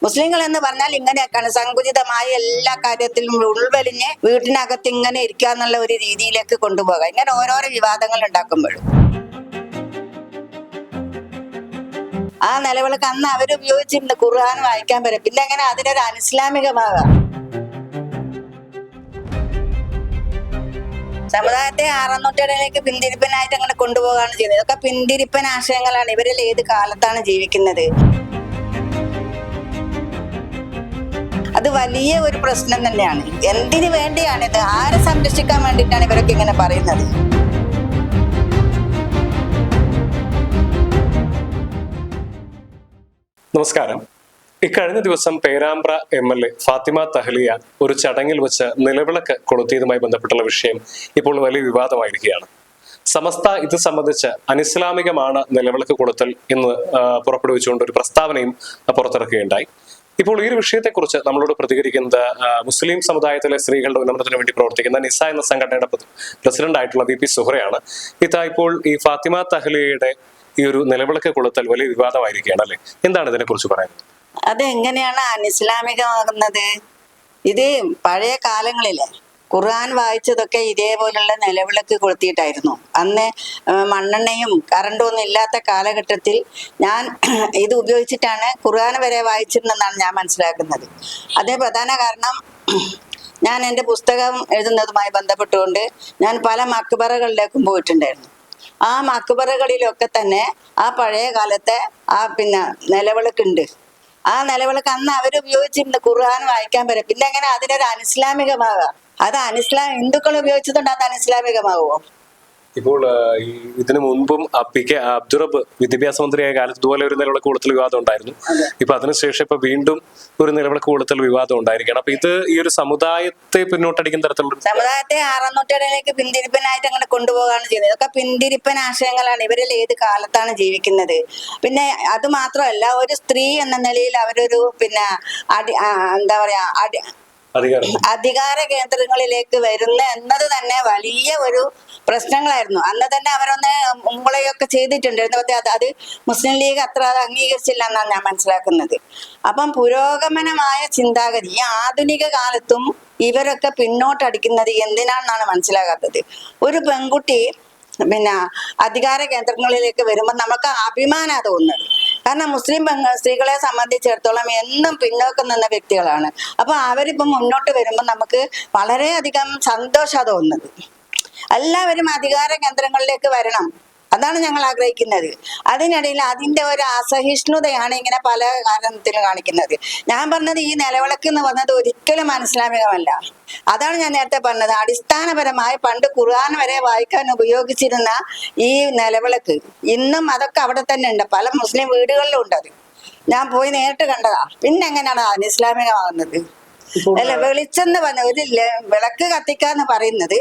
മുസ്ലിങ്ങൾ എന്ന് പറഞ്ഞാൽ ഇങ്ങനെയൊക്കെയാണ്, സങ്കുചിതമായ എല്ലാ കാര്യത്തിലും ഉൾവലിഞ്ഞ് വീട്ടിനകത്ത് ഇങ്ങനെ ഇരിക്കുക എന്നുള്ള ഒരു രീതിയിലേക്ക് കൊണ്ടുപോകാം, ഇങ്ങനെ ഓരോരോ വിവാദങ്ങൾ ഉണ്ടാക്കുമ്പോഴും. ആ നിലവിളക്ക് അന്ന് അവരുപയോഗിച്ചിരുന്ന ഖുർആൻ വായിക്കാൻ പറ്റും, പിന്നെ എങ്ങനെ അതിനൊരു അനിസ്ലാമികമാകാം? സമുദായത്തെ 6-ാം നൂറ്റാണ്ടിലേക്ക് പിന്തിരിപ്പനായിട്ട് അങ്ങനെ കൊണ്ടുപോകാണ് ചെയ്യുന്നത്. ഇതൊക്കെ പിന്തിരിപ്പൻ ആശയങ്ങളാണ്. ഇവരിൽ ഏത് കാലത്താണ് ജീവിക്കുന്നത്? അത് വലിയ ഒരു പ്രശ്നം തന്നെയാണ്. എന്തിനു വേണ്ടിയാണ് ഇത്? ആരെ സംരക്ഷിക്കാൻ വേണ്ടിയിട്ടാണ് ഇവരൊക്കെ ഇങ്ങനെ പറയുന്നത്? നമസ്കാരം. ഇക്കഴിഞ്ഞ ദിവസം പേരാമ്പ്ര MLA ഫാത്തിമ തഹ്ലിയ ഒരു ചടങ്ങിൽ വെച്ച് നിലവിളക്ക് കൊളുത്തിയതുമായി ബന്ധപ്പെട്ടുള്ള വിഷയം ഇപ്പോൾ വലിയ വിവാദമായിരിക്കുകയാണ്. സമസ്ത ഇത് സംബന്ധിച്ച് അനിസ്ലാമികമാണ് നിലവിളക്ക് കൊളുത്തൽ എന്ന് പുറപ്പെടുവിച്ചുകൊണ്ട് ഒരു പ്രസ്താവനയും പുറത്തിറക്കുകയുണ്ടായി. ഇപ്പോൾ ഈ ഒരു വിഷയത്തെക്കുറിച്ച് നമ്മളോട് പ്രതികരിക്കുന്നത് മുസ്ലിം സമുദായത്തിലെ സ്ത്രീകളുടെ ഉന്നമനത്തിന് വേണ്ടി പ്രവർത്തിക്കുന്ന നിസ എന്ന സംഘടനയുടെ പ്രസിഡന്റ് ആയിട്ടുള്ള VP സുഹറയാണ്. ഇപ്പോൾ ഈ ഫാത്തിമ തഹ്ലിയയുടെ ഈ ഒരു നിലവിളക്ക് കൊളുത്തൽ വലിയ വിവാദമായിരിക്കുകയാണ് അല്ലെ? എന്താണ് ഇതിനെ കുറിച്ച് പറയുന്നത്? അതെങ്ങനെയാണ് അനിസ്ലാമികമാകുന്നത്? ഇത് പഴയ കാലങ്ങളിലെ ഖുർആൻ വായിച്ചതൊക്കെ ഇതേപോലുള്ള നിലവിളക്ക് കൊളുത്തിയിട്ടായിരുന്നു. അന്ന് മണ്ണെണ്ണയും കറണ്ടും ഒന്നും ഇല്ലാത്ത കാലഘട്ടത്തിൽ ഞാൻ ഇത് ഉപയോഗിച്ചിട്ടാണ് ഖുർആൻ വരെ വായിച്ചിരുന്നെന്നാണ് ഞാൻ മനസ്സിലാക്കുന്നത്. അതേ പ്രധാന കാരണം, ഞാൻ എൻ്റെ പുസ്തകം എഴുതുന്നതുമായി ബന്ധപ്പെട്ടുകൊണ്ട് ഞാൻ പല മക്ബറകളിലേക്കും പോയിട്ടുണ്ടായിരുന്നു. ആ മക്ബറകളിലൊക്കെ തന്നെ ആ പഴയ കാലത്തെ നിലവിളക്കുണ്ട്. ആ നിലവിളക്ക് അന്ന് അവരുപയോഗിച്ചിരുന്ന ഖുർആൻ വായിക്കാൻ പറ്റും, പിന്നെ എങ്ങനെ അതിനൊരു അനിസ്ലാമികമാകാം? അത് ഹിന്ദുക്കൾ ഉപയോഗിച്ചതുകൊണ്ട് അത് അനിസ്ലാമികമാകുമോ? ഇപ്പോൾ ഇതിനു മുൻപും PK അബ്ദുറബ് വിദ്യാഭ്യാസ മന്ത്രിയായ കാലത്ത് ഇതുപോലെ ഒരു നിലവിളക്ക് കൊളുത്തൽ വിവാദം ഉണ്ടായിരുന്നു. ഇപ്പൊ അതിനുശേഷം ഇപ്പൊ വീണ്ടും ഒരു നിലവിളക്ക് കൊളുത്തൽ വിവാദം ഉണ്ടായിരിക്കണം. അപ്പൊ ഇത് ഈ ഒരു സമുദായത്തെ പിന്നോട്ടടിക്കുന്ന തരത്തിലുള്ള, സമുദായത്തെ 6-ാം നൂറ്റാണ്ടിലേക്ക് പിന്തിരിപ്പനായിട്ട് അങ്ങനെ കൊണ്ടുപോകാണ് ചെയ്യുന്നത്. ഇതൊക്കെ പിന്തിരിപ്പൻ ആശയങ്ങളാണ്. ഇവരിൽ ഏത് കാലത്താണ് ജീവിക്കുന്നത്? പിന്നെ അത് മാത്രമല്ല, ഒരു സ്ത്രീ എന്ന നിലയിൽ അവരൊരു അധികാര കേന്ദ്രങ്ങളിലേക്ക് വരുന്ന എന്നത് തന്നെ വലിയ ഒരു പ്രശ്നങ്ങളായിരുന്നു. അന്ന് തന്നെ അവരൊന്ന് മുമ്പളെയൊക്കെ ചെയ്തിട്ടുണ്ടായിരുന്നു. അത് മുസ്ലിം ലീഗ് അത്ര അംഗീകരിച്ചില്ല എന്നാണ് ഞാൻ മനസ്സിലാക്കുന്നത്. അപ്പം പുരോഗമനമായ ചിന്താഗതി ഈ ആധുനിക കാലത്തും ഇവരൊക്കെ പിന്നോട്ടടിക്കുന്നത് എന്തിനാണെന്നാണ് മനസ്സിലാകാത്തത്. ഒരു പെൺകുട്ടി അധികാര കേന്ദ്രങ്ങളിലേക്ക് വരുമ്പോൾ നമുക്ക് അഭിമാനം തോന്നുന്നത്. കാരണം മുസ്ലിം സ്ത്രീകളെ സംബന്ധിച്ചിടത്തോളം എന്നും പിന്നോക്കം നിന്ന വ്യക്തികളാണ്. അപ്പൊ അവരിപ്പം മുന്നോട്ട് വരുമ്പോൾ നമുക്ക് വളരെയധികം സന്തോഷം തോന്നുന്നത്. എല്ലാവരും അധികാര കേന്ദ്രങ്ങളിലേക്ക് വരണം, അതാണ് ഞങ്ങൾ ആഗ്രഹിക്കുന്നത്. അതിനിടയിൽ അതിന്റെ ഒരു അസഹിഷ്ണുതയാണ് ഇങ്ങനെ പല കാരണത്തിലും കാണിക്കുന്നത്. ഞാൻ പറഞ്ഞത് ഈ നിലവിളക്ക് എന്ന് പറഞ്ഞത് ഒരിക്കലും അനിസ്ലാമികമല്ല. അതാണ് ഞാൻ നേരത്തെ പറഞ്ഞത്. അടിസ്ഥാനപരമായി പണ്ട് ഖുർആൻ വരെ വായിക്കാൻ ഉപയോഗിച്ചിരുന്ന ഈ നിലവിളക്ക് ഇന്നും അതൊക്കെ അവിടെ തന്നെ ഉണ്ട്. പല മുസ്ലിം വീടുകളിലും ഉണ്ട്. അത് ഞാൻ പോയി നേരിട്ട് കണ്ടതാ. പിന്നെ എങ്ങനെയാണ് അനിസ്ലാമികമാകുന്നത്? അല്ല, വെളിച്ചം എന്ന് പറഞ്ഞ ഒരു വിളക്ക് കത്തിക്കാന്ന് പറയുന്നത്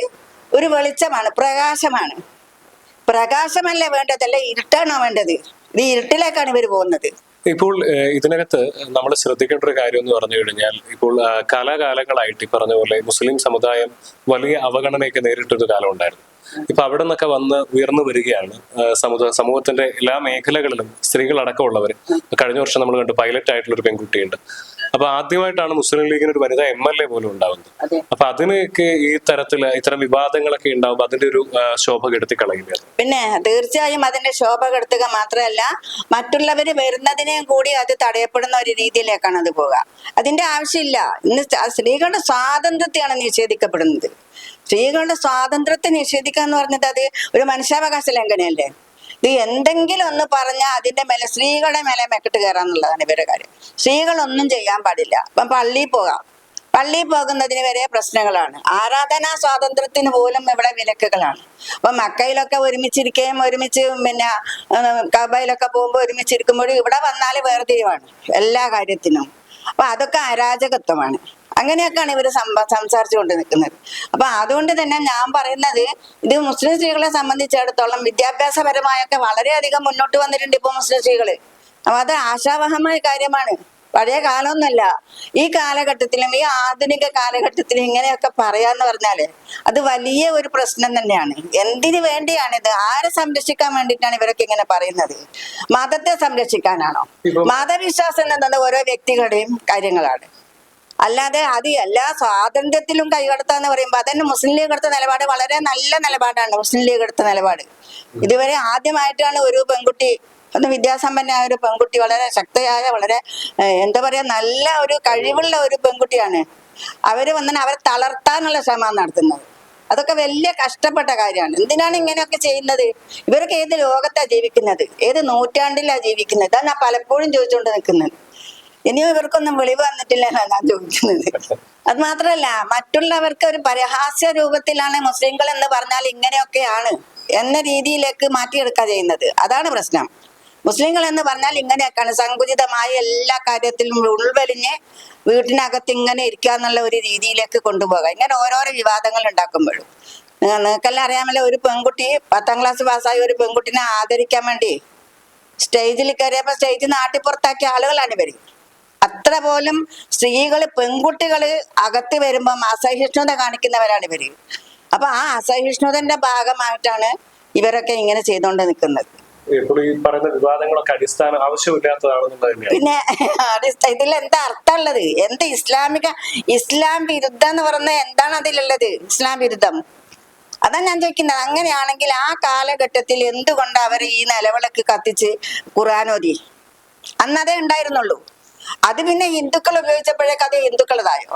ഒരു വെളിച്ചമാണ്, പ്രകാശമാണ്. പ്രകാശമല്ലേ വേണ്ടതല്ല, ഇരുട്ടാണോ വേണ്ടത്? ഇത് ഇരുട്ടിലേക്കാണ് ഇവർ പോകുന്നത്. ഇപ്പോൾ ഇതിനകത്ത് നമ്മൾ ശ്രദ്ധിക്കേണ്ട ഒരു കാര്യം എന്ന് പറഞ്ഞു കഴിഞ്ഞാൽ, ഇപ്പോൾ കാലാകാലങ്ങളായിട്ട് ഈ പറഞ്ഞ പോലെ മുസ്ലിം സമുദായം വലിയ അവഗണനയൊക്കെ നേരിട്ടൊരു കാലം ഉണ്ടായിരുന്നു. ഇപ്പൊ അവിടെ നിന്നൊക്കെ വന്ന് ഉയർന്നു വരികയാണ് സമൂഹത്തിന്റെ എല്ലാ മേഖലകളിലും സ്ത്രീകളടക്കമുള്ളവർ. കഴിഞ്ഞ വർഷം നമ്മൾ കണ്ടു പൈലറ്റ് ആയിട്ടുള്ള ഒരു പെൺകുട്ടിയുണ്ട്. അപ്പൊ ആദ്യമായിട്ടാണ് മുസ്ലിം ലീഗിന് ഒരു വനിതാ MLA പോലും ഉണ്ടാവുന്നത്. അപ്പൊ അതിനൊക്കെ ഈ ഇത്തരം വിവാദങ്ങളൊക്കെ ഉണ്ടാവുമ്പോൾ അതിന്റെ ഒരു ശോഭ കെടുത്തി കളയുകയാണ്. പിന്നെ തീർച്ചയായും അതിന്റെ ശോഭ കെടുത്തുക മാത്രമല്ല, മറ്റുള്ളവര് വരുന്നതിനെയും കൂടി അത് തടയപ്പെടുന്ന ഒരു രീതിയിലേക്കാണ് അത് പോകുക. അതിന്റെ ആവശ്യമില്ല. ഇന്ന് സ്ത്രീകളുടെ സ്വാതന്ത്ര്യത്തെയാണ് നിഷേധിക്കപ്പെടുന്നത്. സ്ത്രീകളുടെ സ്വാതന്ത്ര്യത്തെ നിഷേധിക്കുക എന്ന് പറഞ്ഞത് അത് ഒരു മനുഷ്യാവകാശ ലംഘനയല്ലേ? ഇത് എന്തെങ്കിലും ഒന്ന് പറഞ്ഞാൽ അതിന്റെ മേലെ സ്ത്രീകളുടെ മേലെ മെക്കിട്ട് കയറാന്നുള്ളതാണ് ഇവരുടെ കാര്യം. സ്ത്രീകളൊന്നും ചെയ്യാൻ പാടില്ല. അപ്പം പള്ളിയിൽ പോകുന്നതിന് വരെ പ്രശ്നങ്ങളാണ്. ആരാധനാ സ്വാതന്ത്ര്യത്തിന് പോലും ഇവിടെ വിലക്കുകളാണ്. അപ്പൊ മക്കയിലൊക്കെ ഒരുമിച്ചിരിക്കുകയും ഒരുമിച്ച് കബയിലൊക്കെ പോകുമ്പോൾ ഒരുമിച്ചിരിക്കുമ്പോഴും ഇവിടെ വന്നാല് വേർതിരിവാണ് എല്ലാ കാര്യത്തിനും. അപ്പൊ അതൊക്കെ അരാജകത്വമാണ്. അങ്ങനെയൊക്കെയാണ് ഇവർ സംസാരിച്ചു കൊണ്ട് നിൽക്കുന്നത്. അപ്പൊ അതുകൊണ്ട് തന്നെ ഞാൻ പറയുന്നത്, ഇത് മുസ്ലിം സ്ത്രീകളെ സംബന്ധിച്ചിടത്തോളം വിദ്യാഭ്യാസപരമായൊക്കെ വളരെയധികം മുന്നോട്ട് വന്നിട്ടുണ്ട് ഇപ്പൊ മുസ്ലിം സ്ത്രീകള്. അപ്പൊ അത് ആശാവഹമായ കാര്യമാണ്. പഴയ കാലമൊന്നുമല്ല. ഈ കാലഘട്ടത്തിലും ഈ ആധുനിക കാലഘട്ടത്തിലും ഇങ്ങനെയൊക്കെ പറയാന്ന് പറഞ്ഞാല് അത് വലിയ ഒരു പ്രശ്നം തന്നെയാണ്. എന്തിനു വേണ്ടിയാണിത്? ആരെ സംരക്ഷിക്കാൻ വേണ്ടിയിട്ടാണ് ഇവരൊക്കെ ഇങ്ങനെ പറയുന്നത്? മതത്തെ സംരക്ഷിക്കാനാണോ? മതവിശ്വാസം എന്നത് ഓരോ വ്യക്തികളുടെയും കാര്യങ്ങളാണ്. അല്ലാതെ അത് എല്ലാ സ്വാതന്ത്ര്യത്തിലും കൈകടത്താന്ന് പറയുമ്പോൾ അതന്നെ മുസ്ലിം ലീഗ് എടുത്ത നിലപാട് വളരെ നല്ല നിലപാടാണ്. മുസ്ലിം ലീഗ് എടുത്ത നിലപാട് ഇതുവരെ ആദ്യമായിട്ടാണ് ഒരു പെൺകുട്ടി, ഒന്ന് വിദ്യാസമ്പന്നയായ ഒരു പെൺകുട്ടി, വളരെ ശക്തയായ, വളരെ എന്താ പറയാ, നല്ല ഒരു കഴിവുള്ള ഒരു പെൺകുട്ടിയാണ്. അവര് അവരെ തളർത്താനുള്ള ശ്രമം നടത്തുന്നത്. അതൊക്കെ വലിയ കഷ്ടപ്പെട്ട കാര്യമാണ്. എന്തിനാണ് ഇങ്ങനെയൊക്കെ ചെയ്യുന്നത്? ഇവരൊക്കെ ഏത് ലോകത്താ ജീവിക്കുന്നത്? ഏത് നൂറ്റാണ്ടിലാ ജീവിക്കുന്നത്? ഇതാണ് ഞാൻ പലപ്പോഴും ചോദിച്ചുകൊണ്ട് നിൽക്കുന്നത്. ഇനിയും ഇവർക്കൊന്നും വെളിവ് വന്നിട്ടില്ല എന്നാണ് ഞാൻ ചോദിക്കുന്നത്. അത് മാത്രമല്ല, മറ്റുള്ളവർക്ക് ഒരു പരിഹാസ്യ രൂപത്തിലാണ് മുസ്ലിങ്ങൾ എന്ന് പറഞ്ഞാൽ ഇങ്ങനെയൊക്കെയാണ് എന്ന രീതിയിലേക്ക് മാറ്റിയെടുക്കുക ചെയ്യുന്നത്. അതാണ് പ്രശ്നം. മുസ്ലിങ്ങൾ എന്ന് പറഞ്ഞാൽ ഇങ്ങനെയൊക്കെയാണ്, സങ്കുചിതമായ എല്ലാ കാര്യത്തിലും ഉൾവലിഞ്ഞ് വീട്ടിനകത്ത് ഇങ്ങനെ ഇരിക്കുക എന്നുള്ള ഒരു രീതിയിലേക്ക് കൊണ്ടുപോകുക. ഇങ്ങനെ ഓരോരോ വിവാദങ്ങൾ ഉണ്ടാക്കുമ്പോഴും നിങ്ങൾക്കെല്ലാം അറിയാമല്ലോ, ഒരു പെൺകുട്ടി 10ാം ക്ലാസ് പാസ്സായ ഒരു പെൺകുട്ടിനെ ആദരിക്കാൻ വേണ്ടി സ്റ്റേജിൽ കയറിയപ്പോ സ്റ്റേജ് നാട്ടിപ്പുറത്താക്കിയ ആളുകളാണ് ഇവര്. അത്ര പോലും സ്ത്രീകള്, പെൺകുട്ടികള് അകത്ത് വരുമ്പം അസഹിഷ്ണുത കാണിക്കുന്നവരാണ് ഇവര്. അപ്പൊ ആ അസഹിഷ്ണുതന്റെ ഭാഗമായിട്ടാണ് ഇവരൊക്കെ ഇങ്ങനെ ചെയ്തുകൊണ്ട് നിൽക്കുന്നത്. ഈ പറയുന്ന വിവാദങ്ങളൊക്കെ അടിസ്ഥാനം ആവശ്യമില്ലാത്തതാണെന്നുള്ളത് പിന്നെ ഇതിൽ എന്താ അർത്ഥമുള്ളത്? എന്ത് ഇസ്ലാം വിരുദ്ധം എന്ന് പറഞ്ഞ എന്താണ് അതിലുള്ളത്? ഇസ്ലാം വിരുദ്ധം അതാണ് ഞാൻ ചോദിക്കുന്നത്. അങ്ങനെയാണെങ്കിൽ ആ കാലഘട്ടത്തിൽ എന്തുകൊണ്ട് അവർ ഈ നിലവിളക്ക് കത്തിച്ച് ഖുർആൻ ഓതി? അന്നതേ ഉണ്ടായിരുന്നുള്ളൂ. അത് പിന്നെ ഹിന്ദുക്കൾ ഉപയോഗിച്ചപ്പോഴേക്ക് അത് ഹിന്ദുക്കളതായോ?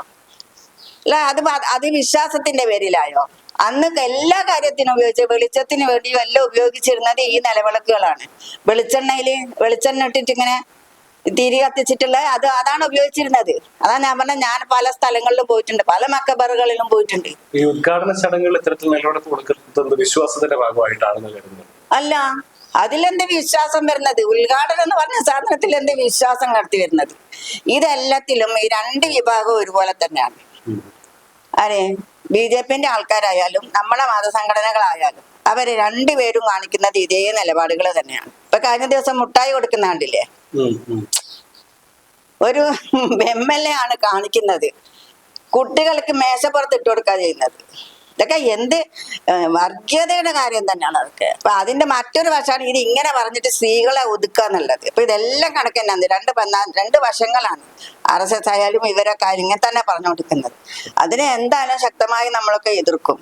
അല്ല, അത് വിശ്വാസത്തിന്റെ പേരിലായോ? അന്ന് എല്ലാ കാര്യത്തിനും ഉപയോഗിച്ച, വെളിച്ചത്തിന് വേണ്ടി എല്ലാം ഉപയോഗിച്ചിരുന്നത് ഈ നിലവിളക്കുകളാണ്. വെളിച്ചെണ്ണ ഇട്ടിട്ട് ഇങ്ങനെ തിരി കത്തിച്ചിട്ടുള്ള അതാണ് ഉപയോഗിച്ചിരുന്നത്. അതാണ് ഞാൻ പറഞ്ഞ, ഞാൻ പല സ്ഥലങ്ങളിലും പോയിട്ടുണ്ട്, പല മക്കബറുകളിലും പോയിട്ടുണ്ട്. ഈ ഉദ്ഘാടന ചടങ്ങുകൾ ഇത്തരത്തിൽ നിലവിളക്ക് കൊടുക്കുന്നത് വിശ്വാസത്തിന്റെ ഭാഗമായിട്ടാണെന്ന് കരുതുന്നത്? അല്ല, അതിലെന്ത് വിശ്വാസം വരുന്നത്? ഉദ്ഘാടനം എന്ന് പറഞ്ഞ സാധനത്തിൽ എന്ത് വിശ്വാസം നടത്തി വരുന്നത്? ഇതെല്ലാത്തിലും ഈ രണ്ട് വിഭാഗവും ഒരുപോലെ തന്നെയാണ്. ആരെ BJPന്റെ ആൾക്കാരായാലും നമ്മളെ മതസംഘടനകളായാലും അവര് രണ്ടുപേരും കാണിക്കുന്നത് ഇതേ നിലപാടുകൾ തന്നെയാണ്. ഇപ്പൊ കഴിഞ്ഞ ദിവസം മുട്ടായി കൊടുക്കുന്ന കണ്ടില്ലേ? ഒരു MLA ആണ് കാണിക്കുന്നത്, കുട്ടികൾക്ക് മേശപ്പുറത്ത് ഇട്ട് കൊടുക്കുക ചെയ്യുന്നത്. ഇതൊക്കെ എന്ത് വർഗീയതയുടെ കാര്യം തന്നെയാണ് അതൊക്കെ. അപ്പൊ അതിന്റെ മറ്റൊരു വശമാണ് ഇത് ഇങ്ങനെ പറഞ്ഞിട്ട് സ്ത്രീകളെ ഒതുക്കുക എന്നുള്ളത്. അപ്പൊ ഇതെല്ലാം കണക്ക് തന്നെയാണ്. രണ്ട് വശങ്ങളാണ്. RSS ആയാലും ഇവരൊക്കെ ഇങ്ങനെ തന്നെ പറഞ്ഞു കൊടുക്കുന്നത്. അതിനെ എന്തായാലും ശക്തമായി നമ്മളൊക്കെ എതിർക്കും.